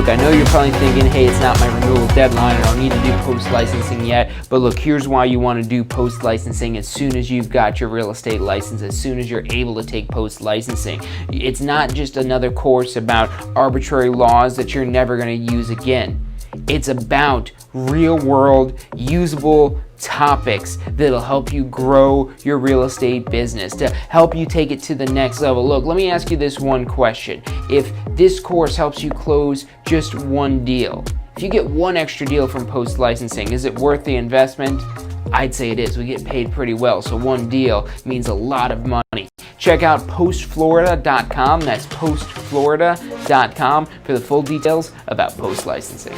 Look, I know you're probably thinking, hey, it's not my renewal deadline, I don't need to do post-licensing yet, but look, here's why you want to do post-licensing as soon as you've got your real estate license, as soon as you're able to take post-licensing. It's not just another course about arbitrary laws that you're never going to use again. It's about real-world, usable topics that'll help you grow your real estate business, to help you take it to the next level. Look, let me ask you this one question. If this course helps you close just one deal, if you get one extra deal from post-licensing, is it worth the investment? I'd say it is. We get paid pretty well, so one deal means a lot of money. Check out postflorida.com. That's postflorida.com for the full details about post-licensing.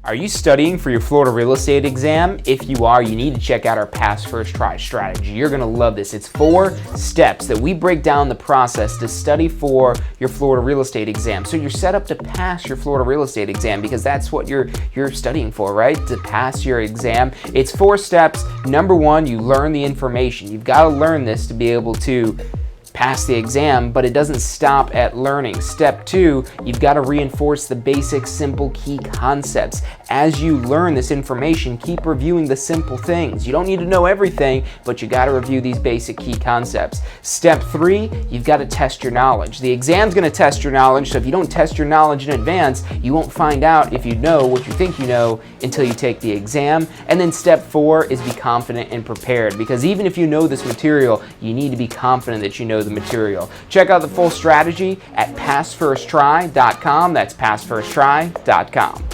Are you studying for your Florida real estate exam? If you are, you need to check out our Pass First Try strategy. You're going to love this. It's 4 steps that we break down the process to study for your Florida real estate exam. So you're set up to pass your Florida real estate exam because that's what you're studying for, right? To pass your exam. It's 4 steps. Number 1, you learn the information. You've got to learn this to be able to pass the exam, but it doesn't stop at learning. Step 2, you've got to reinforce the basic, simple, key concepts. As you learn this information, keep reviewing the simple things. You don't need to know everything, but you got to review these basic key concepts. Step 3, you've got to test your knowledge. The exam's going to test your knowledge, so if you don't test your knowledge in advance, you won't find out if you know what you think you know until you take the exam. And then step 4 is be confident and prepared, because even if you know this material, you need to be confident that you know the material. Check out the full strategy at passfirsttry.com. That's passfirsttry.com.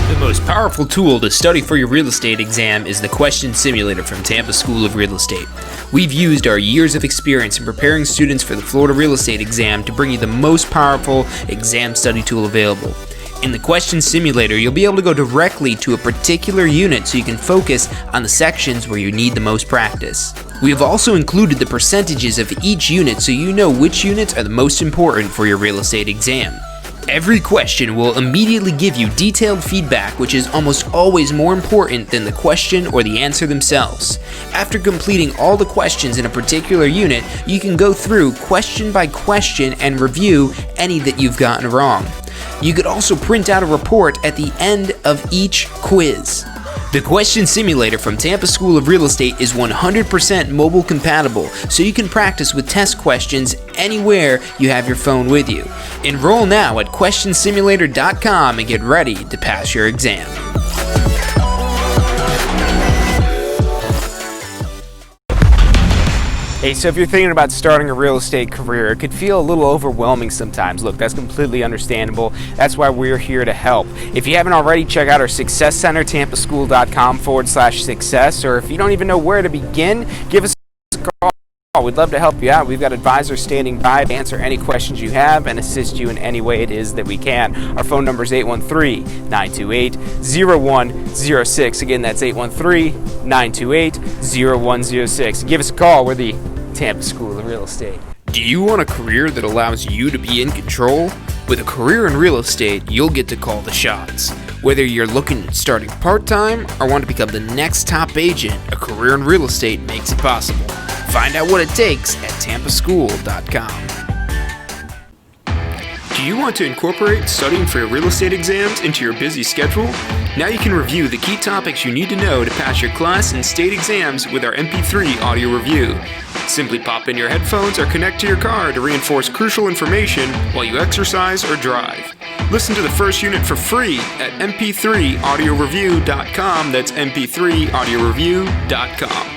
The most powerful tool to study for your real estate exam is the Question Simulator from Tampa School of Real Estate. We've used our years of experience in preparing students for the Florida real estate exam to bring you the most powerful exam study tool available. In the Question Simulator, you'll be able to go directly to a particular unit so you can focus on the sections where you need the most practice. We have also included the percentages of each unit so you know which units are the most important for your real estate exam. Every question will immediately give you detailed feedback, which is almost always more important than the question or the answer themselves. After completing all the questions in a particular unit, you can go through question by question and review any that you've gotten wrong. You could also print out a report at the end of each quiz. The Question Simulator from Tampa School of Real Estate is 100% mobile compatible, so you can practice with test questions anywhere you have your phone with you. Enroll now at questionsimulator.com and get ready to pass your exam. Hey, so if you're thinking about starting a real estate career, it could feel a little overwhelming sometimes. Look, that's completely understandable. That's why we're here to help. If you haven't already, check out our Success Center, tampaschool.com/success, or if you don't even know where to begin, give us a call. We'd love to help you out. We've got advisors standing by to answer any questions you have and assist you in any way it is that we can. Our phone number is 813-928-0106. Again, that's 813-928-0106. Give us a call. We're the Tampa School of Real Estate. Do you want a career that allows you to be in control? With a career in real estate, you'll get to call the shots. Whether you're looking at starting part-time or want to become the next top agent, a career in real estate makes it possible. Find out what it takes at tampaschool.com. Do you want to incorporate studying for your real estate exams into your busy schedule? Now you can review the key topics you need to know to pass your class and state exams with our MP3 audio review. Simply pop in your headphones or connect to your car to reinforce crucial information while you exercise or drive. Listen to the first unit for free at mp3audioreview.com. That's mp3audioreview.com.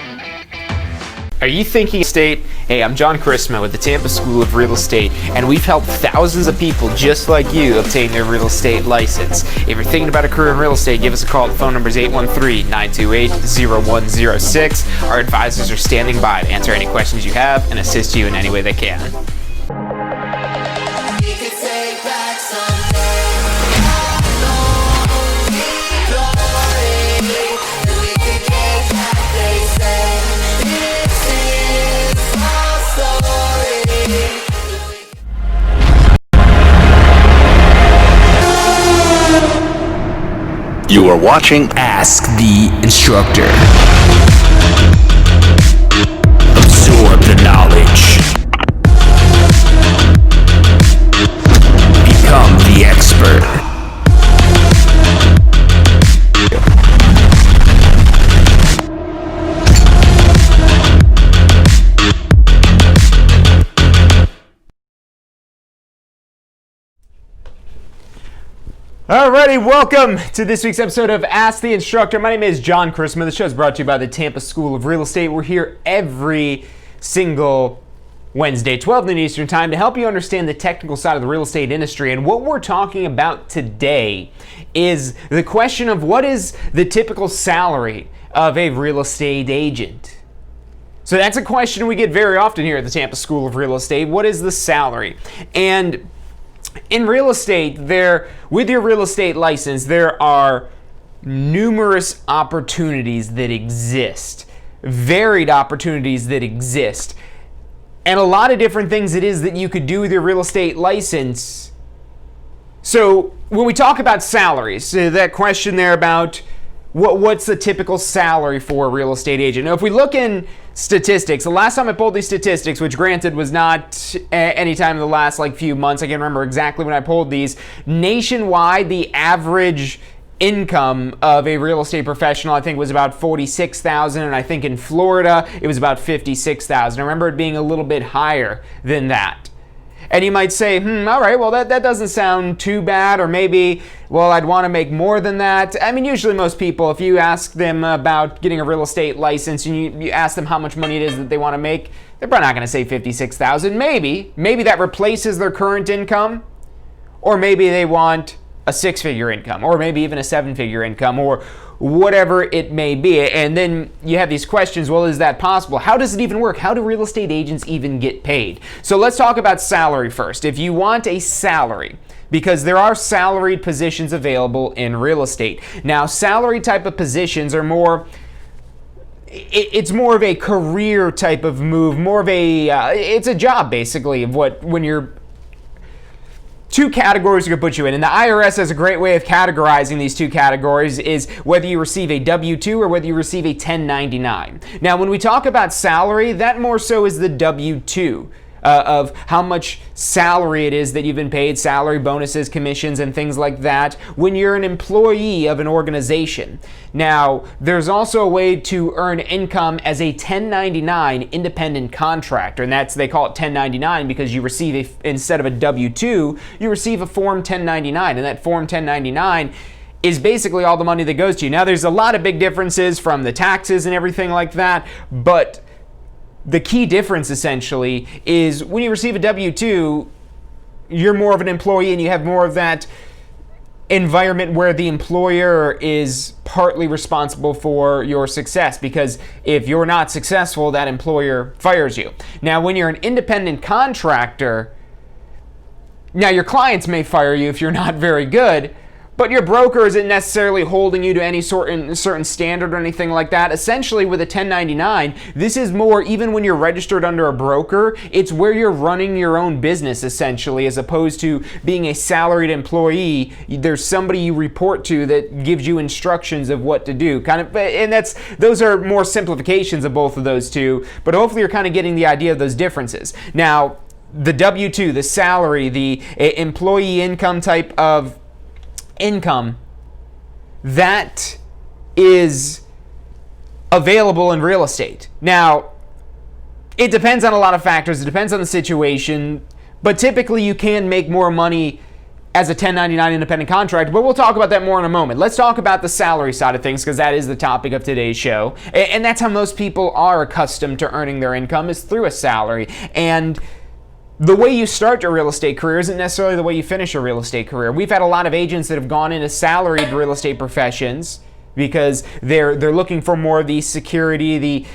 Are you thinking estate? Hey, I'm John Chrisma with the Tampa School of Real Estate, and we've helped thousands of people just like you obtain their real estate license. If you're thinking about a career in real estate, give us a call. The phone number is 813-928-0106. Our advisors are standing by to answer any questions you have and assist you in any way they can. watching Ask the Instructor. Absorb the knowledge. Become the expert. Alrighty, welcome to this week's episode of Ask the Instructor. My name is John Christman. The show is brought to you by the Tampa School of Real Estate. We're here every single Wednesday, 12 noon Eastern Time, to help you understand the technical side of the real estate industry. And what we're talking about today is the question of what is the typical salary of a real estate agent. So that's a question we get very often here at the Tampa School of Real Estate. What is the salary? And in real estate, with your real estate license, there are numerous opportunities that exist, varied opportunities that exist, and a lot of different things it is that you could do with your real estate license. So when we talk about salaries, that question there about what's the typical salary for a real estate agent? Now, if we look in statistics, the last time I pulled these statistics, which granted was not any time in the last few months, I can't remember exactly when I pulled these, nationwide the average income of a real estate professional I think was about $46,000, and I think in Florida it was about $56,000. I remember it being a little bit higher than that. And you might say, all right, well, that doesn't sound too bad, or maybe, well, I'd want to make more than that. I mean, usually most people, if you ask them about getting a real estate license and you ask them how much money it is that they want to make, they're probably not going to say $56,000. Maybe that replaces their current income, or maybe they want a six-figure income, or maybe even a seven-figure income, or whatever it may be. And then you have these questions, well, is that possible? How does it even work? How do real estate agents even get paid? So let's talk about salary first. If you want a salary, because there are salaried positions available in real estate. Now, salary type of positions are it's more of a career type of move, more of it's a job basically of when you're two categories you can put you in. And the IRS has a great way of categorizing these two categories, is whether you receive a W-2 or whether you receive a 1099. Now, when we talk about salary, that more so is the W-2. Of how much salary it is that you've been paid, salary, bonuses, commissions, and things like that when you're an employee of an organization. Now, there's also a way to earn income as a 1099 independent contractor, and they call it 1099 because you receive instead of a W-2, you receive a Form 1099, and that Form 1099 is basically all the money that goes to you. Now, there's a lot of big differences from the taxes and everything like that, but the key difference essentially is when you receive a W-2, you're more of an employee and you have more of that environment where the employer is partly responsible for your success, because if you're not successful, that employer fires you. Now, when you're an independent contractor, now your clients may fire you if you're not very good, but your broker isn't necessarily holding you to any certain standard or anything like that. Essentially, with a 1099, this is more, even when you're registered under a broker, it's where you're running your own business, essentially, as opposed to being a salaried employee. There's somebody you report to that gives you instructions of what to do. And those are more simplifications of both of those two, but hopefully you're kind of getting the idea of those differences. Now, the W-2, the salary, the employee income type of income, that is available in real estate. Now, it depends on a lot of factors. It depends on the situation, but typically you can make more money as a 1099 independent contractor, but we'll talk about that more in a moment. Let's talk about the salary side of things, because that is the topic of today's show. And that's how most people are accustomed to earning their income, is through a salary. And the way you start your real estate career isn't necessarily the way you finish your real estate career. We've had a lot of agents that have gone into salaried real estate professions because they're looking for more of the security, the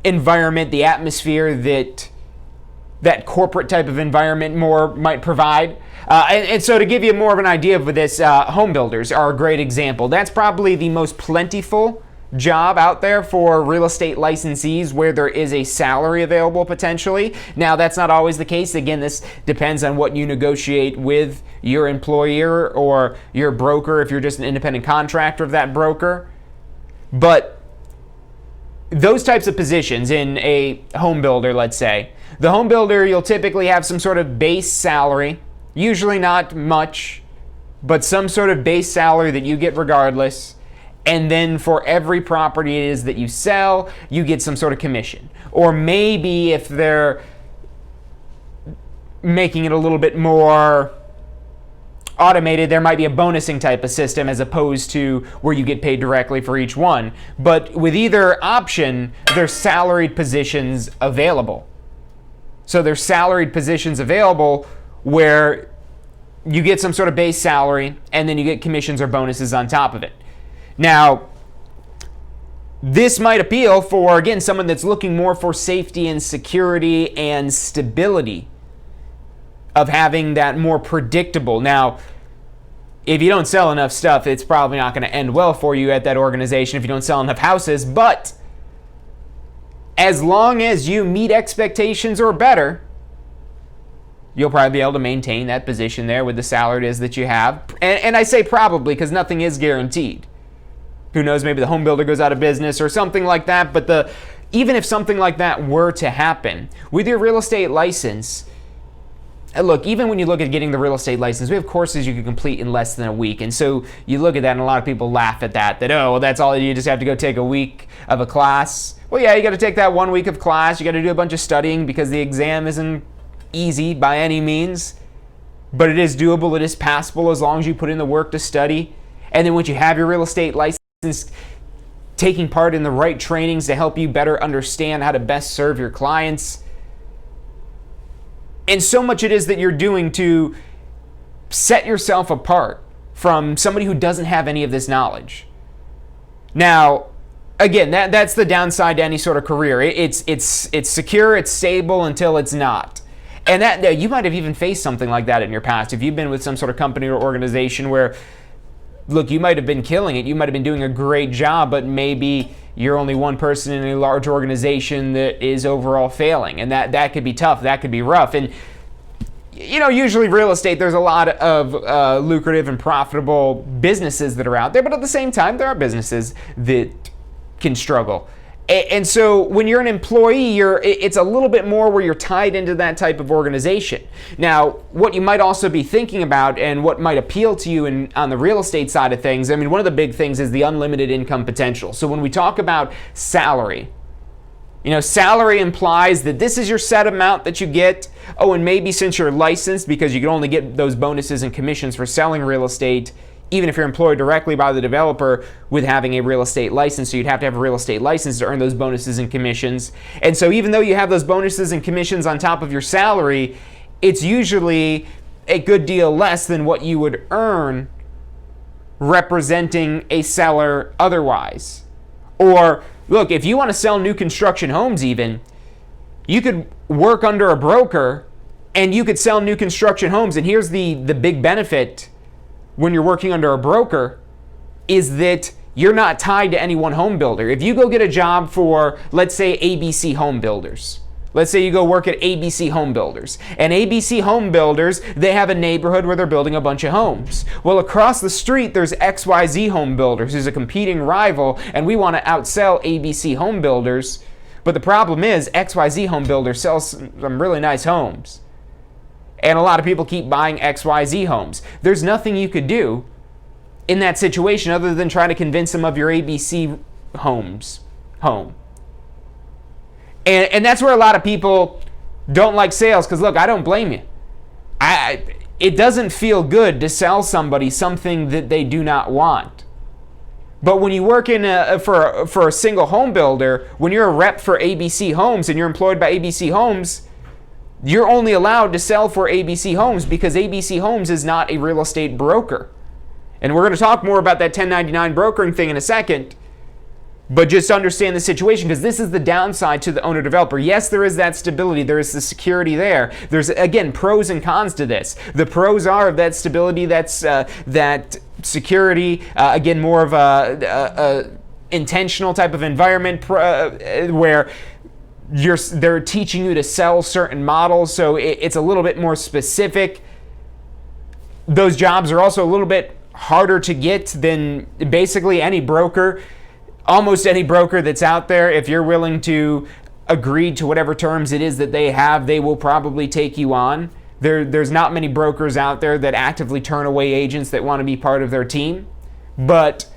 environment, the atmosphere that corporate type of environment more might provide. And so to give you more of an idea of this, home builders are a great example. That's probably the most plentiful job out there for real estate licensees where there is a salary available potentially. Now, that's not always the case. Again, this depends on what you negotiate with your employer or your broker if you're just an independent contractor of that broker. But those types of positions in a home builder, let's say, the home builder, you'll typically have some sort of base salary, usually not much, but some sort of base salary that you get regardless. And then for every property it is that you sell, you get some sort of commission. Or maybe if they're making it a little bit more automated, there might be a bonusing type of system as opposed to where you get paid directly for each one. But with either option, there's salaried positions available. So there's salaried positions available where you get some sort of base salary and then you get commissions or bonuses on top of it. Now, this might appeal for, again, someone that's looking more for safety and security and stability of having that more predictable. Now, if you don't sell enough stuff, it's probably not going to end well for you at that organization if you don't sell enough houses. But as long as you meet expectations or better, you'll probably be able to maintain that position there with the salary it is that you have. And I say probably because nothing is guaranteed. Who knows, maybe the home builder goes out of business or something like that. But even if something like that were to happen, with your real estate license, look, even when you look at getting the real estate license, we have courses you can complete in less than a week. And so you look at that and a lot of people laugh at that, oh, well, that's all you just have to go take a week of a class. Well, yeah, you got to take that 1 week of class. You got to do a bunch of studying because the exam isn't easy by any means. But it is doable. It is passable as long as you put in the work to study. And then once you have your real estate license, taking part in the right trainings to help you better understand how to best serve your clients. And so much it is that you're doing to set yourself apart from somebody who doesn't have any of this knowledge. Now, again, that's the downside to any sort of career. It's secure, it's stable until it's not. And that you might have even faced something like that in your past. If you've been with some sort of company or organization where, look, you might have been killing it, you might have been doing a great job, but maybe you're only one person in a large organization that is overall failing. And that could be tough, that could be rough. And usually real estate, there's a lot of lucrative and profitable businesses that are out there, but at the same time, there are businesses that can struggle. And so when you're an employee, it's a little bit more where you're tied into that type of organization. Now, what you might also be thinking about and what might appeal to you on the real estate side of things, I mean, one of the big things is the unlimited income potential. So when we talk about salary, salary implies that this is your set amount that you get. Oh, and maybe since you're licensed, because you can only get those bonuses and commissions for selling real estate, even if you're employed directly by the developer with having a real estate license. So you'd have to have a real estate license to earn those bonuses and commissions. And so even though you have those bonuses and commissions on top of your salary, it's usually a good deal less than what you would earn representing a seller otherwise. Or look, if you want to sell new construction homes even, you could work under a broker and you could sell new construction homes. And here's the big benefit when you're working under a broker is that you're not tied to any one home builder. If you go get a job for, let's say, ABC Home Builders. Let's say you go work at ABC Home Builders. And ABC Home Builders, they have a neighborhood where they're building a bunch of homes. Well, across the street, there's XYZ Home Builders, who's a competing rival, and we want to outsell ABC Home Builders. But the problem is, XYZ Home Builders sells some really nice homes. And a lot of people keep buying XYZ homes. There's nothing you could do in that situation other than try to convince them of your ABC home. And that's where a lot of people don't like sales, because look, I don't blame you. It doesn't feel good to sell somebody something that they do not want. But when you work for a single home builder, when you're a rep for ABC Homes and you're employed by ABC Homes, you're only allowed to sell for ABC Homes because ABC Homes is not a real estate broker. And we're going to talk more about that 1099 brokering thing in a second. But just understand the situation, because this is the downside to the owner-developer. Yes, there is that stability. There is the security there. There's, again, pros and cons to this. The pros are that stability, that security, again, more of intentional type of environment where they're teaching you to sell certain models, so it's a little bit more specific. Those jobs are also a little bit harder to get than basically any broker. Almost any broker that's out there, if you're willing to agree to whatever terms it is that they have, they will probably take you on. There's not many brokers out there that actively turn away agents that want to be part of their team. But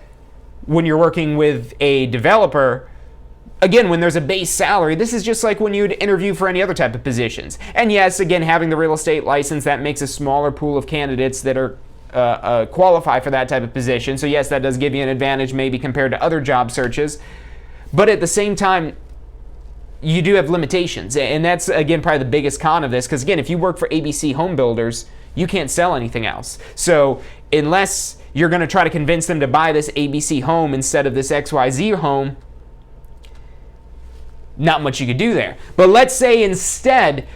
when you're working with a developer, again, when there's a base salary, this is just like when you'd interview for any other type of positions. And yes, again, having the real estate license, that makes a smaller pool of candidates that are qualify for that type of position. So yes, that does give you an advantage maybe compared to other job searches. But at the same time, you do have limitations. And that's, again, probably the biggest con of this. Because again, if you work for ABC Home Builders, you can't sell anything else. So unless you're going to try to convince them to buy this ABC home instead of this XYZ home, not much you could do there. But let's say instead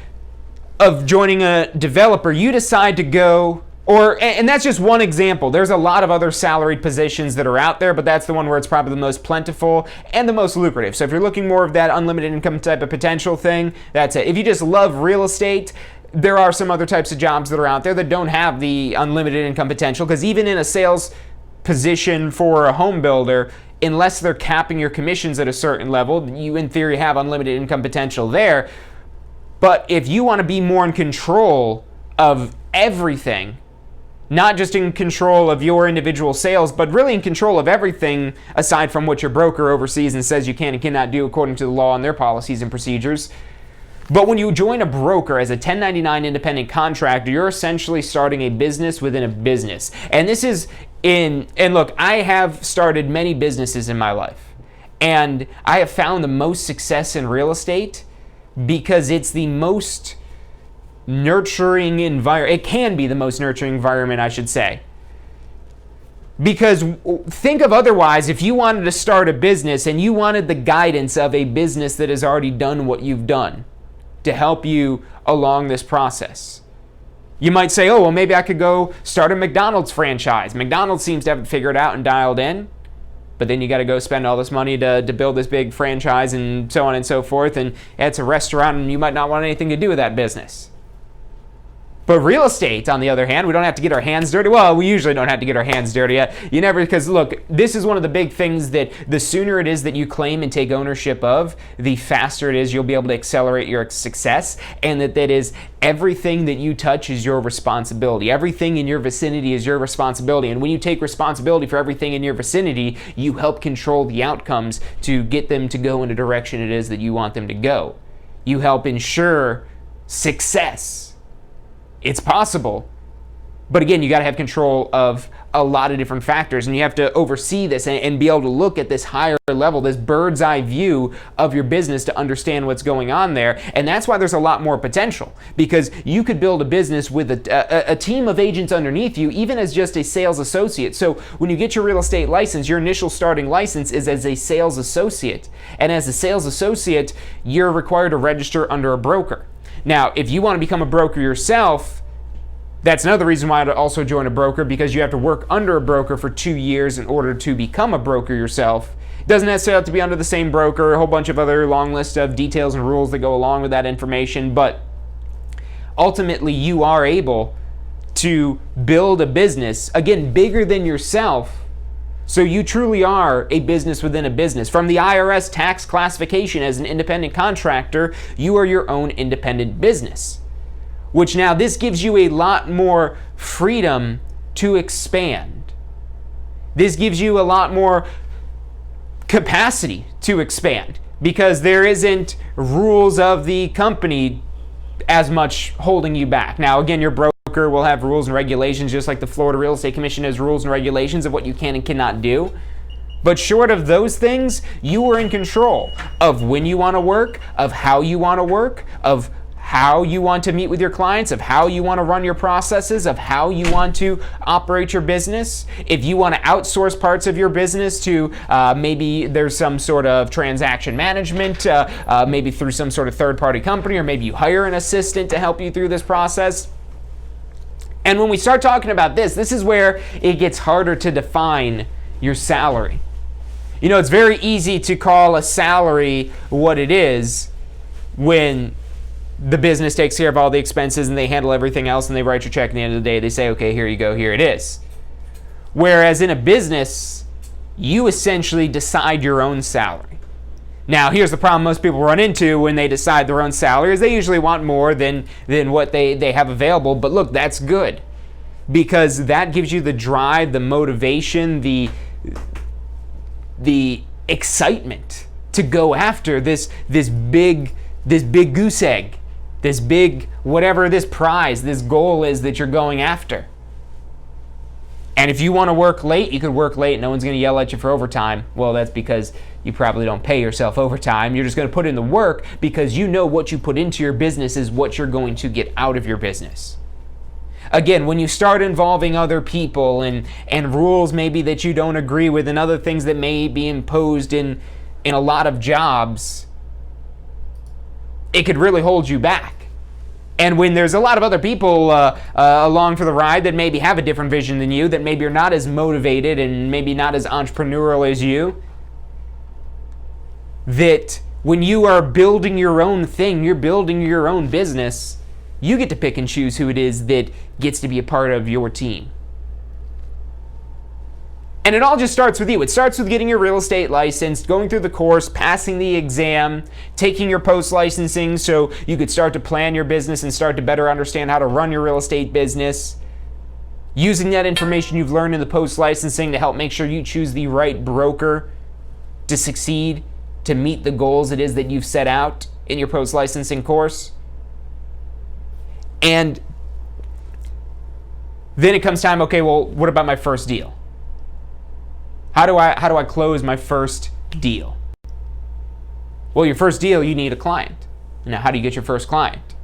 of joining a developer, you decide to go, and that's just one example. There's a lot of other salaried positions that are out there, but that's the one where it's probably the most plentiful and the most lucrative. So if you're looking more of that unlimited income type of potential thing, that's it. If you just love real estate, there are some other types of jobs that are out there that don't have the unlimited income potential, because even in a sales position for a home builder, unless they're capping your commissions at a certain level, you in theory have unlimited income potential there. But if you want to be more in control of everything, not just in control of your individual sales, but really in control of everything aside from what your broker oversees and says you can and cannot do according to the law and their policies and procedures. But when you join a broker as a 1099 independent contractor, you're essentially starting a business within a business. And this is and look, I have started many businesses in my life, and I have found the most success in real estate because it's the most nurturing environment. It can be the most nurturing environment, I should say. Because think of otherwise, if you wanted to start a business and you wanted the guidance of a business that has already done what you've done to help you along this process. You might say, oh, well, maybe I could go start a McDonald's franchise. McDonald's seems to have it figured out and dialed in, but then you got to go spend all this money to build this big franchise and so on and so forth, and it's a restaurant and you might not want anything to do with that business. But real estate, on the other hand, we don't have to get our hands dirty. Well, we usually don't have to get our hands dirty yet. You never, because look, this is one of the big things that the sooner it is that you claim and take ownership of, the faster it is you'll be able to accelerate your success, and that is everything that you touch is your responsibility. Everything in your vicinity is your responsibility. And when you take responsibility for everything in your vicinity, you help control the outcomes to get them to go in a direction it is that you want them to go. You help ensure success. It's possible, but again, you got to have control of a lot of different factors, and you have to oversee this and be able to look at this higher level, this bird's eye view of your business to understand what's going on there. And that's why there's a lot more potential, because you could build a business with a team of agents underneath you, even as just a sales associate. So when you get your real estate license, your initial starting license is as a sales associate, and as a sales associate, you're required to register under a broker. Now, if you want to become a broker yourself, that's another reason why I'd also join a broker, because you have to work under a broker for 2 years in order to become a broker yourself. It doesn't necessarily have to be under the same broker, a whole bunch of other long list of details and rules that go along with that information, but ultimately you are able to build a business, again, bigger than yourself. So you truly are a business within a business. From the IRS tax classification as an independent contractor, you are your own independent business. Which now this gives you a lot more freedom to expand. This gives you a lot more capacity to expand, because there isn't rules of the company as much holding you back. Now again, your broker will have rules and regulations, just like the Florida Real Estate Commission has rules and regulations of what you can and cannot do. But short of those things, you are in control of when you want to work, of how you want to work, of how you want to meet with your clients, of how you want to run your processes, of how you want to operate your business. If you want to outsource parts of your business to maybe there's some sort of transaction management, maybe through some sort of third-party company, or maybe you hire an assistant to help you through this process. And when we start talking about this is where it gets harder to define your salary. You know, it's very easy to call a salary what it is when the business takes care of all the expenses and they handle everything else and they write your check at the end of the day. They say, okay, here you go, here it is. Whereas in a business, you essentially decide your own salary. Now, here's the problem most people run into when they decide their own salary is they usually want more than what they have available. But look, that's good, because that gives you the drive, the motivation, the excitement to go after this big goose egg, this big whatever this prize, this goal is that you're going after. And if you want to work late, you could work late. No one's going to yell at you for overtime. Well, that's because you probably don't pay yourself overtime. You're just going to put in the work because you know what you put into your business is what you're going to get out of your business. Again, when you start involving other people and rules maybe that you don't agree with and other things that may be imposed in a lot of jobs, it could really hold you back. And when there's a lot of other people along for the ride that maybe have a different vision than you, that maybe are not as motivated and maybe not as entrepreneurial as you, that when you are building your own thing, you're building your own business, you get to pick and choose who it is that gets to be a part of your team. And it all just starts with you. It starts with getting your real estate license, going through the course, passing the exam, taking your post-licensing so you could start to plan your business and start to better understand how to run your real estate business. Using that information you've learned in the post-licensing to help make sure you choose the right broker to succeed, to meet the goals it is that you've set out in your post-licensing course. And then it comes time, okay, well, what about my first deal? How do I close my first deal? Well, your first deal, you need a client. Now, how do you get your first client?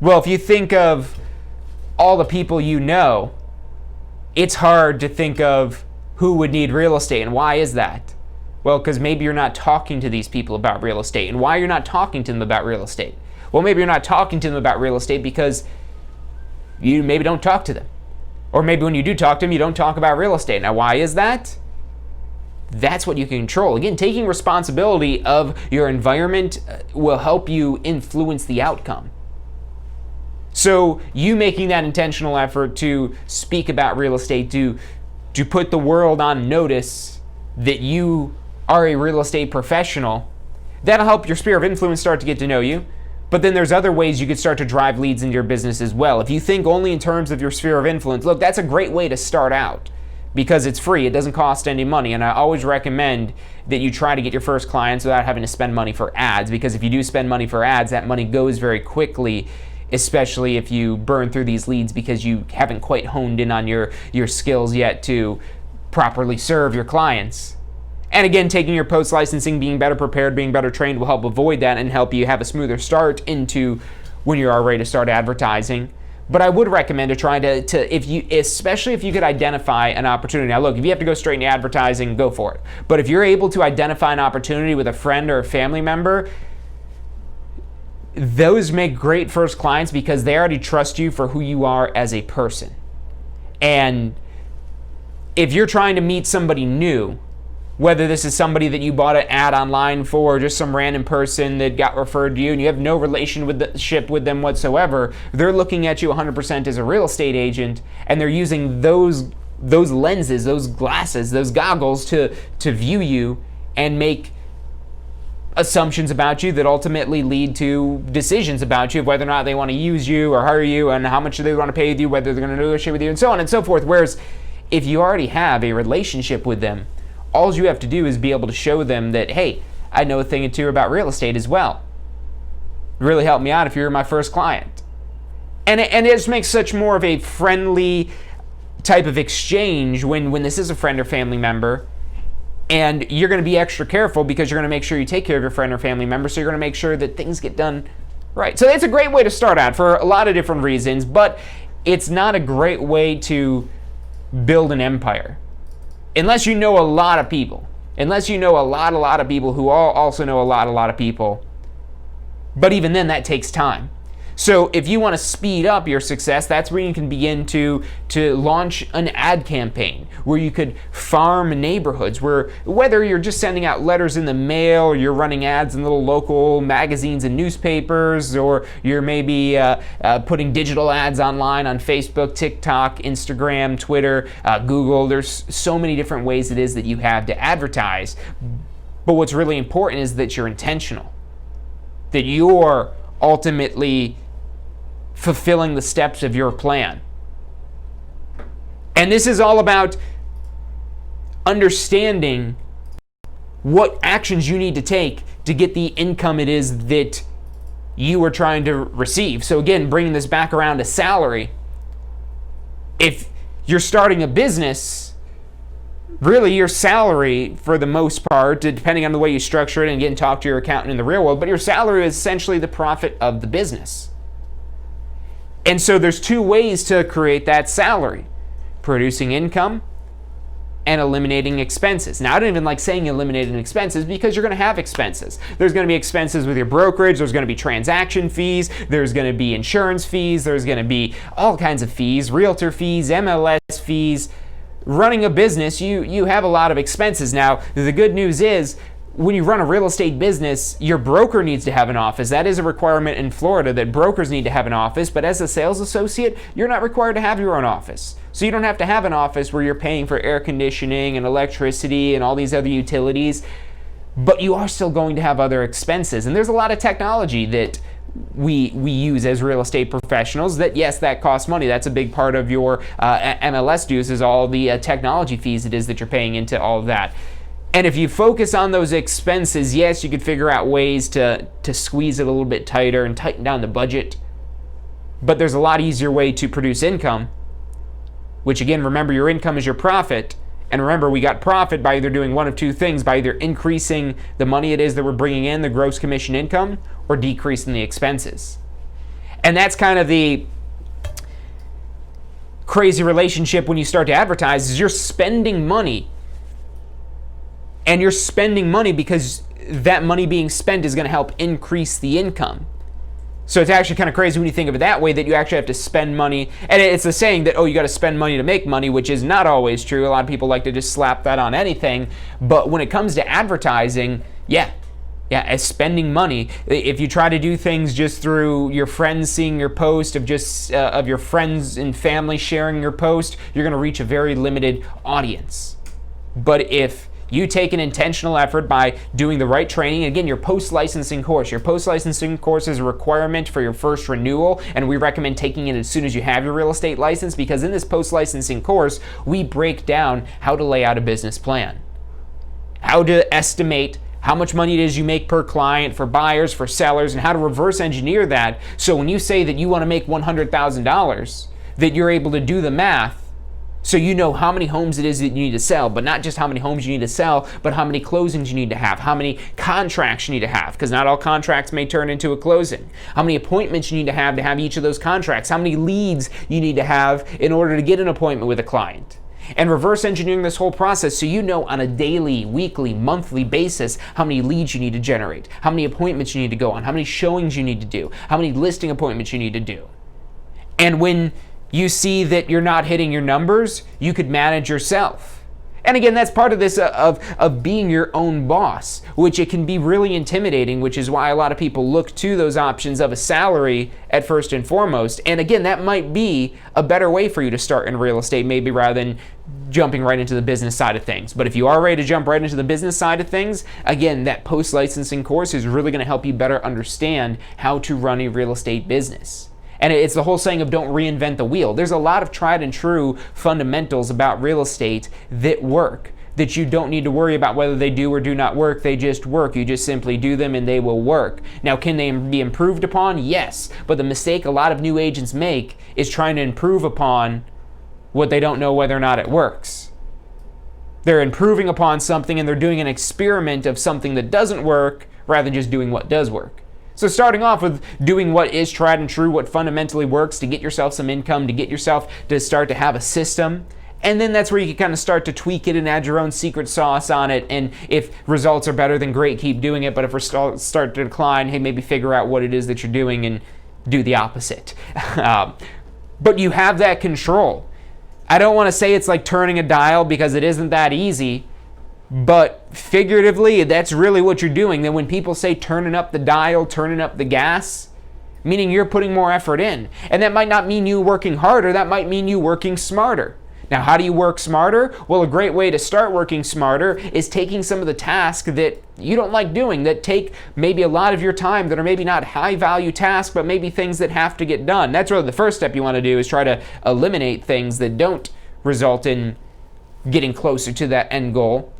Well, if you think of all the people you know, it's hard to think of who would need real estate. And why is that? Well, because maybe you're not talking to these people about real estate. And why you're not talking to them about real estate? Well, maybe you're not talking to them about real estate because you maybe don't talk to them. Or maybe when you do talk to them, you don't talk about real estate. Now, why is that? That's what you can control. Again, taking responsibility of your environment will help you influence the outcome. So you making that intentional effort to speak about real estate, to put the world on notice that you are a real estate professional, that'll help your sphere of influence start to get to know you. But then there's other ways you could start to drive leads into your business as well. If you think only in terms of your sphere of influence, look, that's a great way to start out because it's free. It doesn't cost any money. And I always recommend that you try to get your first clients without having to spend money for ads, because if you do spend money for ads, that money goes very quickly, especially if you burn through these leads because you haven't quite honed in on your skills yet to properly serve your clients. And again, taking your post-licensing, being better prepared, being better trained will help avoid that and help you have a smoother start into when you're ready to start advertising. But I would recommend to try especially if you could identify an opportunity. Now look, if you have to go straight into advertising, go for it. But if you're able to identify an opportunity with a friend or a family member, those make great first clients because they already trust you for who you are as a person. And if you're trying to meet somebody new, whether this is somebody that you bought an ad online for or just some random person that got referred to you and you have no relationship with them whatsoever, they're looking at you 100% as a real estate agent, and they're using those lenses, those glasses, those goggles to view you and make assumptions about you that ultimately lead to decisions about you of whether or not they want to use you or hire you and how much do they want to pay with you, whether they're going to negotiate with you, and so on and so forth. Whereas if you already have a relationship with them, all you have to do is be able to show them that, hey, I know a thing or two about real estate as well. Really help me out if you're my first client. And it just makes such more of a friendly type of exchange when this is a friend or family member. And you're going to be extra careful because you're going to make sure you take care of your friend or family member, so you're going to make sure that things get done right. So it's a great way to start out for a lot of different reasons, but it's not a great way to build an empire. Unless you know a lot of people. Unless you know a lot of people who all also know a lot of people. But even then, that takes time. So if you want to speed up your success, that's where you can begin to launch an ad campaign where you could farm neighborhoods, where whether you're just sending out letters in the mail, or you're running ads in little local magazines and newspapers, or you're maybe putting digital ads online on Facebook, TikTok, Instagram, Twitter, Google. There's so many different ways it is that you have to advertise. But what's really important is that you're intentional, that you're ultimately fulfilling the steps of your plan. And this is all about understanding what actions you need to take to get the income it is that you are trying to receive. So again, bringing this back around to salary, if you're starting a business, really your salary, for the most part, depending on the way you structure it, and again, talk to your accountant in the real world, but your salary is essentially the profit of the business. And so there's two ways to create that salary: producing income and eliminating expenses. Now, I don't even like saying eliminating expenses, because you're going to have expenses. There's going to be expenses with your brokerage, there's going to be transaction fees, there's going to be insurance fees, there's going to be all kinds of fees, realtor fees, MLS fees. Running a business, you have a lot of expenses. Now, the good news is, when you run a real estate business, your broker needs to have an office. That is a requirement in Florida, that brokers need to have an office. But as a sales associate, you're not required to have your own office. So you don't have to have an office where you're paying for air conditioning and electricity and all these other utilities. But you are still going to have other expenses. And there's a lot of technology that we use as real estate professionals that, yes, that costs money. That's a big part of your MLS dues, is all the technology fees it is that you're paying into all of that. And if you focus on those expenses, yes, you could figure out ways to squeeze it a little bit tighter and tighten down the budget. But there's a lot easier way to produce income, which again, remember, your income is your profit. And remember, we got profit by either doing one of two things: by either increasing the money it is that we're bringing in, the gross commission income, or decreasing the expenses. And that's kind of the crazy relationship when you start to advertise, is you're spending money. And you're spending money because that money being spent is going to help increase the income. So it's actually kind of crazy when you think of it that way, that you actually have to spend money. And it's the saying that, oh, you got to spend money to make money, which is not always true. A lot of people like to just slap that on anything. But when it comes to advertising, as spending money, if you try to do things just through your friends seeing your post, of your friends and family sharing your post, you're going to reach a very limited audience. But if you take an intentional effort by doing the right training. Again, your post-licensing course. Your post-licensing course is a requirement for your first renewal, and we recommend taking it as soon as you have your real estate license, because in this post-licensing course, we break down how to lay out a business plan, how to estimate how much money it is you make per client for buyers, for sellers, and how to reverse engineer that. So when you say that you want to make $100,000, that you're able to do the math, so you know how many homes it is that you need to sell, but not just how many homes you need to sell, but how many closings you need to have, how many contracts you need to have, because not all contracts may turn into a closing, how many appointments you need to have each of those contracts, how many leads you need to have in order to get an appointment with a client. And reverse engineering this whole process so you know on a daily, weekly, monthly basis how many leads you need to generate, how many appointments you need to go on, how many showings you need to do, how many listing appointments you need to do. And when you see that you're not hitting your numbers, you could manage yourself. And again, that's part of this of being your own boss, which it can be really intimidating, which is why a lot of people look to those options of a salary at first and foremost. And again, that might be a better way for you to start in real estate, maybe, rather than jumping right into the business side of things. But if you are ready to jump right into the business side of things, again, that post-licensing course is really going to help you better understand how to run a real estate business. And it's the whole saying of don't reinvent the wheel. There's a lot of tried and true fundamentals about real estate that work, that you don't need to worry about whether they do or do not work. They just work. You just simply do them and they will work. Now, can they be improved upon? Yes. But the mistake a lot of new agents make is trying to improve upon what they don't know whether or not it works. They're improving upon something and they're doing an experiment of something that doesn't work rather than just doing what does work. So starting off with doing what is tried and true, what fundamentally works to get yourself some income, to get yourself to start to have a system. And then that's where you can kind of start to tweak it and add your own secret sauce on it. And if results are better, then great, keep doing it. But if we start to decline, hey, maybe figure out what it is that you're doing and do the opposite. But you have that control. I don't want to say it's like turning a dial because it isn't that easy, but figuratively, that's really what you're doing. Then when people say turning up the dial, turning up the gas, meaning you're putting more effort in. And that might not mean you working harder, that might mean you working smarter. Now, how do you work smarter? Well, a great way to start working smarter is taking some of the tasks that you don't like doing, that take maybe a lot of your time, that are maybe not high value tasks, but maybe things that have to get done. That's really the first step you want to do, is try to eliminate things that don't result in getting closer to that end goal.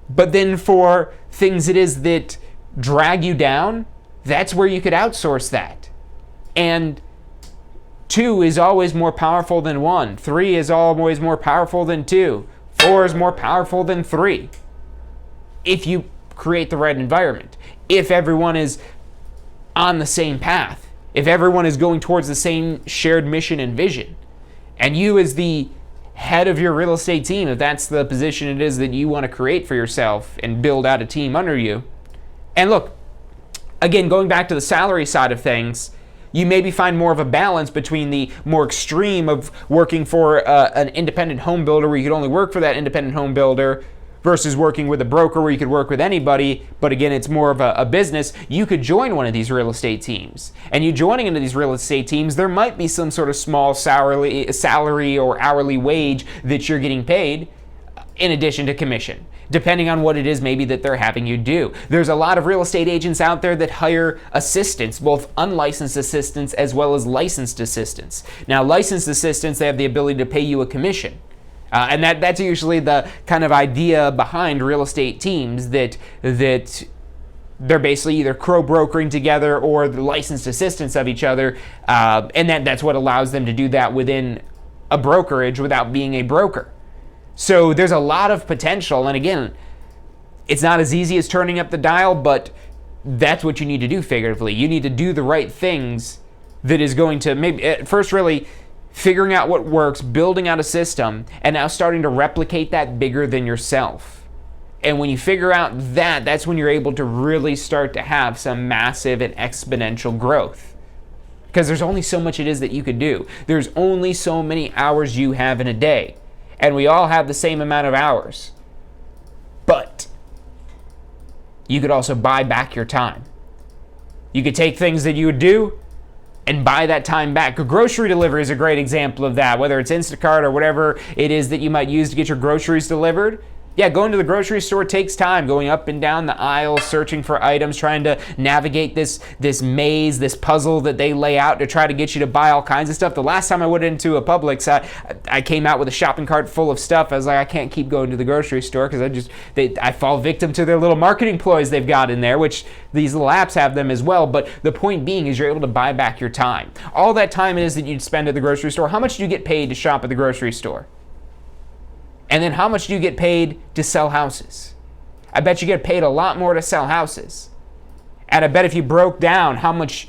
But then for things it is that drag you down, that's where you could outsource that. And 2 is always more powerful than 1. 3 is always more powerful than 2. 4 is more powerful than 3. If you create the right environment, if everyone is on the same path, if everyone is going towards the same shared mission and vision, and you as the head of your real estate team, if that's the position it is that you want to create for yourself and build out a team under you. And look, again, going back to the salary side of things, you maybe find more of a balance between the more extreme of working for an independent home builder where you could only work for that independent home builder versus working with a broker where you could work with anybody, but again, it's more of a business. You could join one of these real estate teams. And you joining into these real estate teams, there might be some sort of small salary or hourly wage that you're getting paid in addition to commission, depending on what it is maybe that they're having you do. There's a lot of real estate agents out there that hire assistants, both unlicensed assistants as well as licensed assistants. Now, licensed assistants, they have the ability to pay you a commission. And that's usually the kind of idea behind real estate teams, that they're basically either co-brokering together or the licensed assistants of each other, and that's what allows them to do that within a brokerage without being a broker. So there's a lot of potential, and again, it's not as easy as turning up the dial, but that's what you need to do figuratively. You need to do the right things that is going to maybe at first really figuring out what works, building out a system, and now starting to replicate that bigger than yourself. And when you figure out that, that's when you're able to really start to have some massive and exponential growth. Because there's only so much it is that you could do. There's only so many hours you have in a day. And we all have the same amount of hours. But you could also buy back your time. You could take things that you would do and buy that time back. A grocery delivery is a great example of that, whether it's Instacart or whatever it is that you might use to get your groceries delivered. Yeah, going to the grocery store takes time, going up and down the aisle, searching for items, trying to navigate this maze, this puzzle that they lay out to try to get you to buy all kinds of stuff. The last time I went into a Publix, I came out with a shopping cart full of stuff. I was like, I can't keep going to the grocery store because I fall victim to their little marketing ploys they've got in there, which these little apps have them as well. But the point being is you're able to buy back your time. All that time it is that you'd spend at the grocery store, how much do you get paid to shop at the grocery store? And then how much do you get paid to sell houses? I bet you get paid a lot more to sell houses. And I bet if you broke down how much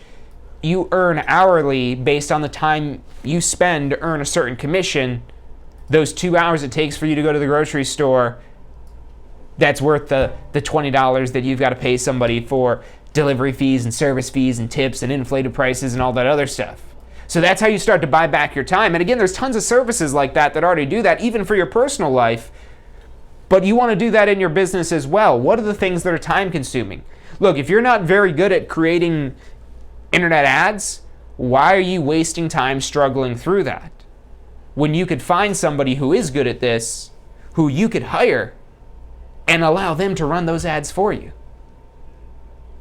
you earn hourly based on the time you spend to earn a certain commission, those 2 hours it takes for you to go to the grocery store, that's worth the $20 that you've got to pay somebody for delivery fees and service fees and tips and inflated prices and all that other stuff. So that's how you start to buy back your time. And again, there's tons of services like that already do that, even for your personal life. But you want to do that in your business as well. What are the things that are time consuming? Look, if you're not very good at creating internet ads, why are you wasting time struggling through that? When you could find somebody who is good at this, who you could hire and allow them to run those ads for you.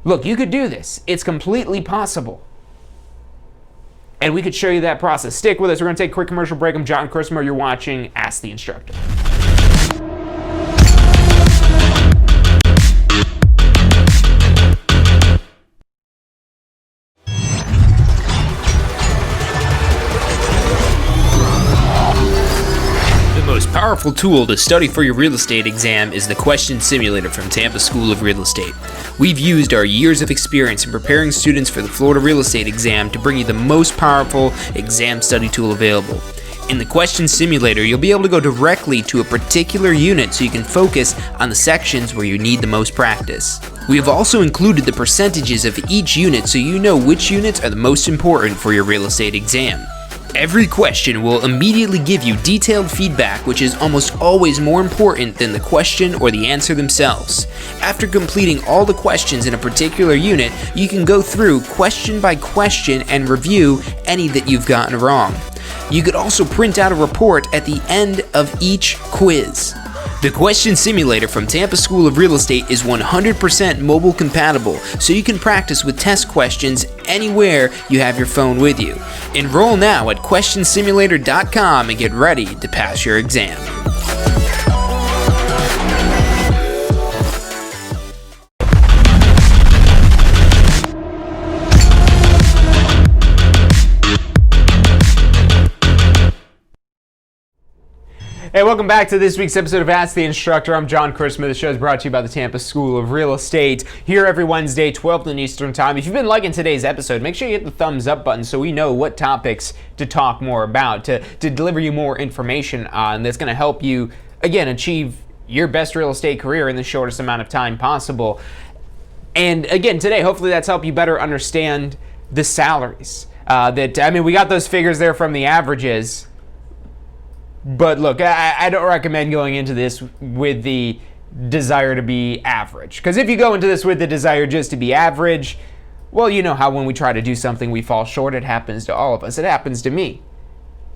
Look, you could do this. It's completely possible. And we could show you that process. Stick with us. We're going to take a quick commercial break. I'm John Christopher. You're watching Ask the Instructor. The most powerful tool to study for your real estate exam is the Question Simulator from Tampa School of Real Estate. We've used our years of experience in preparing students for the Florida real estate exam to bring you the most powerful exam study tool available. In the Question Simulator, you'll be able to go directly to a particular unit so you can focus on the sections where you need the most practice. We have also included the percentages of each unit so you know which units are the most important for your real estate exam. Every question will immediately give you detailed feedback, which is almost always more important than the question or the answer themselves. After completing all the questions in a particular unit, you can go through question by question and review any that you've gotten wrong. You could also print out a report at the end of each quiz. The question simulator from Tampa School of Real Estate is 100% mobile compatible, so you can practice with test questions anywhere you have your phone with you. Enroll now at questionsimulator.com and get ready to pass your exam. Hey, welcome back to this week's episode of Ask the Instructor. I'm John Christmas. The show is brought to you by the Tampa School of Real Estate. Here every Wednesday, 12 noon Eastern Time. If you've been liking today's episode, make sure you hit the thumbs up button so we know what topics to talk more about, to deliver you more information on that's going to help you, again, achieve your best real estate career in the shortest amount of time possible. And again, today, hopefully that's helped you better understand the salaries. We got those figures there from the averages. But look, I don't recommend going into this with the desire to be average. Because if you go into this with the desire just to be average, well, you know how when we try to do something we fall short. It happens to all of us. It happens to me.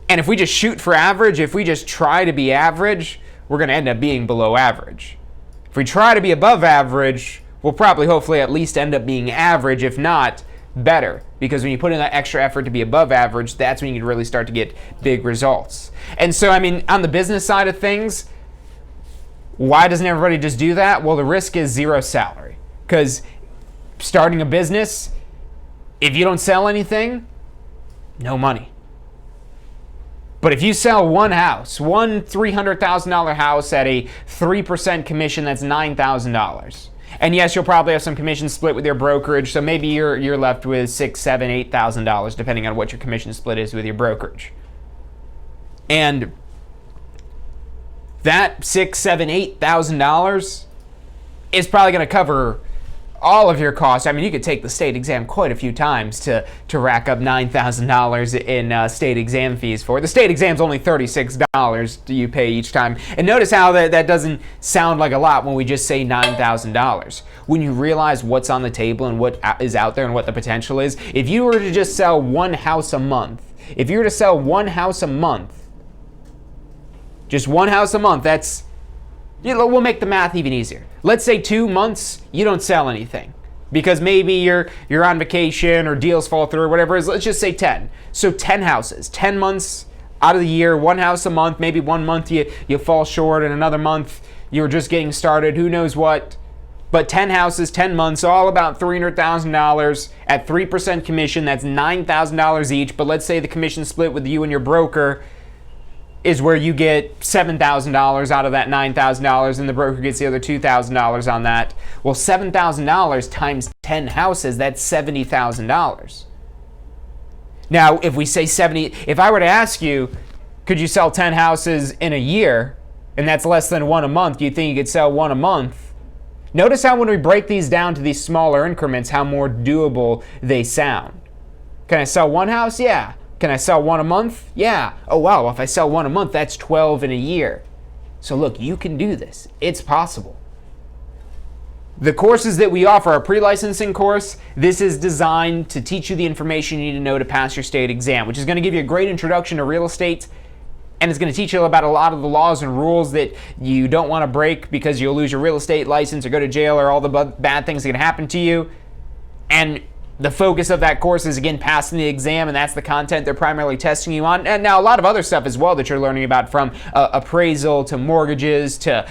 And if we just shoot for average, if we just try to be average, we're going to end up being below average. If we try to be above average, we'll probably, hopefully, at least end up being average, if not better. Because when you put in that extra effort to be above average, that's when you can really start to get big results. And so, on the business side of things, why doesn't everybody just do that? Well, the risk is zero salary. Because starting a business, if you don't sell anything, no money. But if you sell one house, one $300,000 house at a 3% commission, that's $9,000. And yes, you'll probably have some commission split with your brokerage, so maybe you're left with $6,000, $7,000, $8,000, depending on what your commission split is with your brokerage. And that $6,000, $7,000, $8,000 is probably going to cover all of your costs. You could take the state exam quite a few times to rack up $9,000 in state exam fees for it. The state exam's only $36 you pay each time. And notice how that doesn't sound like a lot when we just say $9,000. When you realize what's on the table and what is out there and what the potential is, if you were to just sell one house a month, just one house a month, that's, we'll make the math even easier. Let's say 2 months, you don't sell anything because maybe you're on vacation or deals fall through or whatever it is. Let's just say 10. So 10 houses, 10 months out of the year, one house a month. Maybe 1 month you fall short and another month you're just getting started. Who knows what? But 10 houses, 10 months, all about $300,000 at 3% commission. That's $9,000 each. But let's say the commission split with you and your broker is where you get $7,000 out of that $9,000 and the broker gets the other $2,000 on that. Well, $7,000 times 10 houses, that's $70,000. Now, if we say if I were to ask you, could you sell 10 houses in a year, and that's less than one a month, do you think you could sell one a month? Notice how when we break these down to these smaller increments, how more doable they sound. Can I sell one house? Yeah. Can I sell one a month? Yeah. Oh, wow, if I sell one a month, that's 12 in a year. So look, you can do this. It's possible. The courses that we offer, our pre-licensing course, this is designed to teach you the information you need to know to pass your state exam, which is going to give you a great introduction to real estate, and it's going to teach you about a lot of the laws and rules that you don't want to break because you'll lose your real estate license or go to jail or all the bad things that can happen to you. And the focus of that course is, again, passing the exam, and that's the content they're primarily testing you on. And now a lot of other stuff as well that you're learning about, from appraisal to mortgages to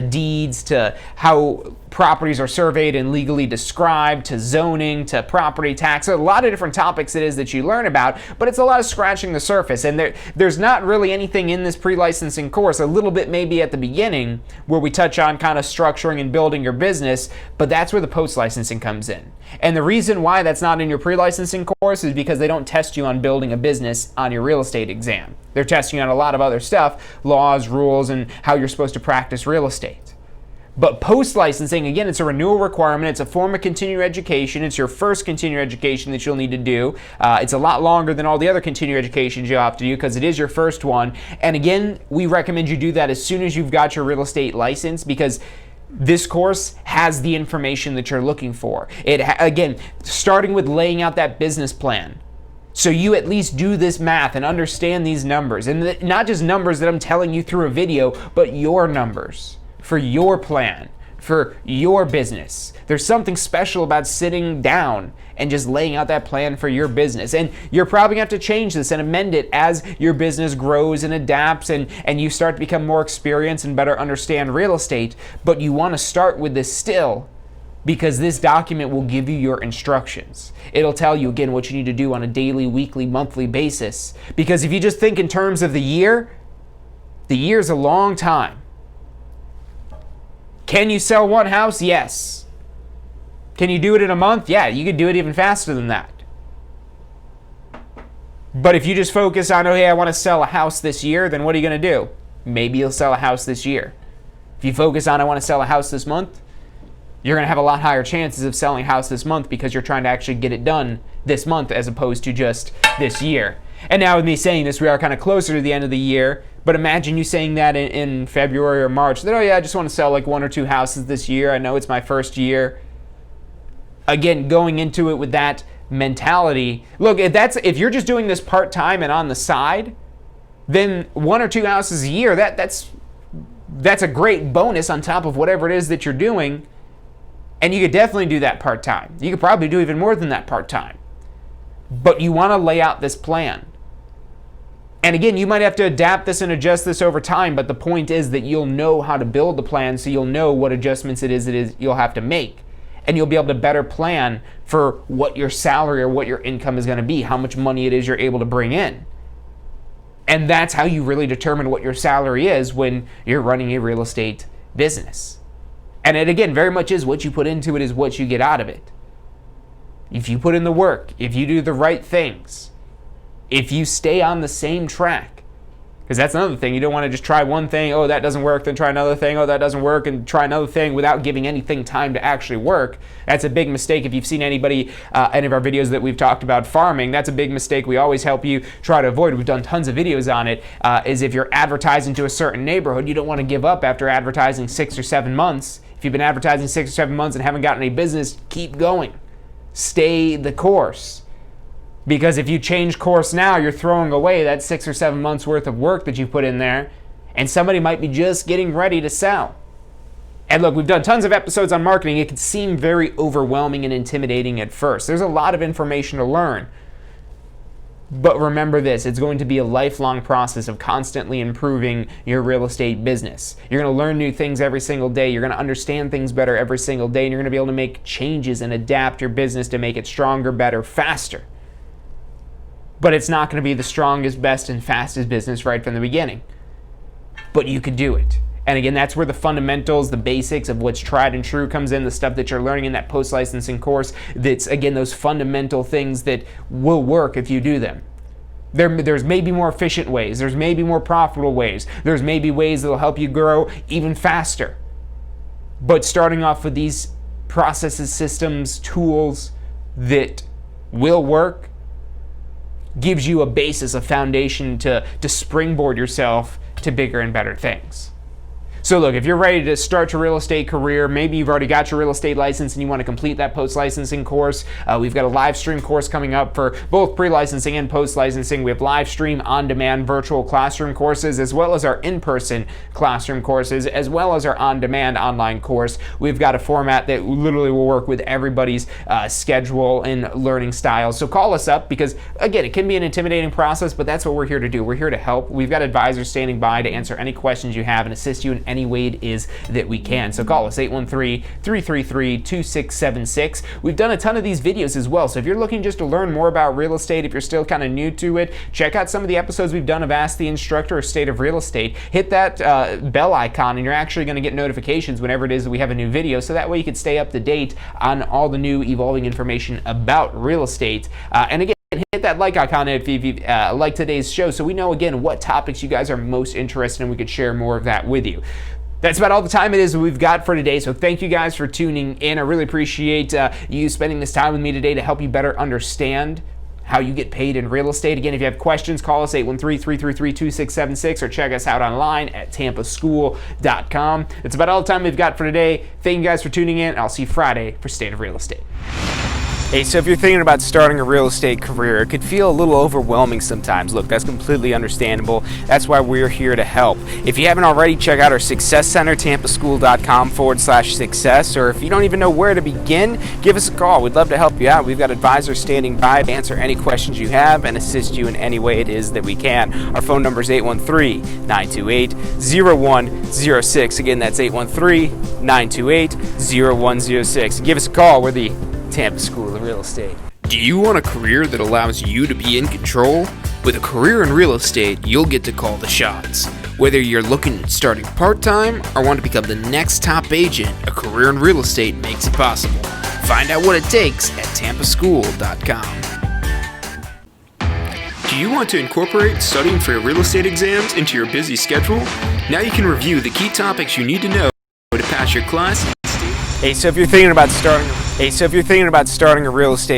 deeds to how properties are surveyed and legally described, to zoning, to property tax. A lot of different topics it is that you learn about, but it's a lot of scratching the surface. And there's not really anything in this pre-licensing course, a little bit maybe at the beginning, where we touch on kind of structuring and building your business, but that's where the post-licensing comes in. And the reason why that's not in your pre-licensing course is because they don't test you on building a business on your real estate exam. They're testing you on a lot of other stuff, laws, rules, and how you're supposed to practice real estate. But post-licensing, again, it's a renewal requirement. It's a form of continuing education. It's your first continuing education that you'll need to do. It's a lot longer than all the other continuing educations you'll have to do because it is your first one. And again, we recommend you do that as soon as you've got your real estate license, because this course has the information that you're looking for. Again, starting with laying out that business plan. So you at least do this math and understand these numbers. And not just numbers that I'm telling you through a video, but your numbers for your plan, for your business. There's something special about sitting down and just laying out that plan for your business. And you're probably going to have to change this and amend it as your business grows and adapts and you start to become more experienced and better understand real estate. But you want to start with this still, because this document will give you your instructions. It'll tell you, again, what you need to do on a daily, weekly, monthly basis. Because if you just think in terms of the year's a long time. Can you sell one house? Yes. Can you do it in a month? Yeah, you could do it even faster than that. But if you just focus on, oh, hey, I want to sell a house this year, then what are you going to do? Maybe you'll sell a house this year. If you focus on, I want to sell a house this month, you're going to have a lot higher chances of selling a house this month because you're trying to actually get it done this month as opposed to just this year. And now with me saying this, we are kind of closer to the end of the year, but imagine you saying that in February or March, that, oh yeah, I just want to sell like 1 or 2 houses this year. I know it's my first year. Again, going into it with that mentality. Look, if you're just doing this part-time and on the side, then 1 or 2 houses a year, that's a great bonus on top of whatever it is that you're doing. And you could definitely do that part-time. You could probably do even more than that part-time. But you want to lay out this plan. And again, you might have to adapt this and adjust this over time, but the point is that you'll know how to build the plan, so you'll know what adjustments it is you'll have to make. And you'll be able to better plan for what your salary or what your income is going to be, how much money it is you're able to bring in. And that's how you really determine what your salary is when you're running a real estate business. And it, again, very much is what you put into it is what you get out of it. If you put in the work, if you do the right things, if you stay on the same track, because that's another thing. You don't want to just try one thing, oh, that doesn't work, then try another thing, oh, that doesn't work, and try another thing without giving anything time to actually work. That's a big mistake. If you've seen any of our videos that we've talked about farming, that's a big mistake we always help you try to avoid. We've done tons of videos on it, is if you're advertising to a certain neighborhood, you don't want to give up after advertising 6 or 7 months. If you've been advertising 6 or 7 months and haven't gotten any business, keep going. Stay the course. Because if you change course now, you're throwing away that 6 or 7 months worth of work that you put in there, and somebody might be just getting ready to sell. And look, we've done tons of episodes on marketing. It can seem very overwhelming and intimidating at first. There's a lot of information to learn. But remember this, it's going to be a lifelong process of constantly improving your real estate business. You're going to learn new things every single day. You're going to understand things better every single day, and you're going to be able to make changes and adapt your business to make it stronger, better, faster. But it's not going to be the strongest, best, and fastest business right from the beginning. But you could do it. And again, that's where the fundamentals, the basics of what's tried and true comes in, the stuff that you're learning in that post-licensing course. That's, again, those fundamental things that will work if you do them. There's maybe more efficient ways. There's maybe more profitable ways. There's maybe ways that will help you grow even faster. But starting off with these processes, systems, tools that will work gives you a basis, a foundation to springboard yourself to bigger and better things. So look, if you're ready to start your real estate career, maybe you've already got your real estate license and you want to complete that post-licensing course, we've got a live stream course coming up for both pre-licensing and post-licensing. We have live stream, on-demand virtual classroom courses, as well as our in-person classroom courses, as well as our on-demand online course. We've got a format that literally will work with everybody's schedule and learning style. So call us up because, again, it can be an intimidating process, but that's what we're here to do. We're here to help. We've got advisors standing by to answer any questions you have and assist you in any way it is that we can. So call us 813-333-2676. We've done a ton of these videos as well. So if you're looking just to learn more about real estate, if you're still kind of new to it, check out some of the episodes we've done of Ask the Instructor or State of Real Estate. Hit that bell icon and you're actually going to get notifications whenever it is that we have a new video. So that way you can stay up to date on all the new evolving information about real estate. And again, hit that like icon if you like today's show so we know, again, what topics you guys are most interested in. We could share more of that with you. That's about all the time it is we've got for today. So thank you guys for tuning in. I really appreciate you spending this time with me today to help you better understand how you get paid in real estate. Again, if you have questions, call us 813-333-2676 or check us out online at tampaschool.com. That's about all the time we've got for today. Thank you guys for tuning in. I'll see you Friday for State of Real Estate. Hey, so if you're thinking about starting a real estate career, it could feel a little overwhelming sometimes. Look, that's completely understandable. That's why we're here to help. If you haven't already, check out our Success Center, tampaschool.com/success. Or if you don't even know where to begin, give us a call. We'd love to help you out. We've got advisors standing by to answer any questions you have and assist you in any way it is that we can. Our phone number is 813-928-0106. Again, that's 813-928-0106. Give us a call. We're the Tampa School of Real Estate. Do you want a career that allows you to be in control? With a career in real estate, you'll get to call the shots. Whether you're looking at starting part-time or want to become the next top agent, a career in real estate makes it possible. Find out what it takes at tampaschool.com. Do you want to incorporate studying for your real estate exams into your busy schedule? Now you can review the key topics you need to know to pass your class. Hey, so if you're thinking about starting a real estate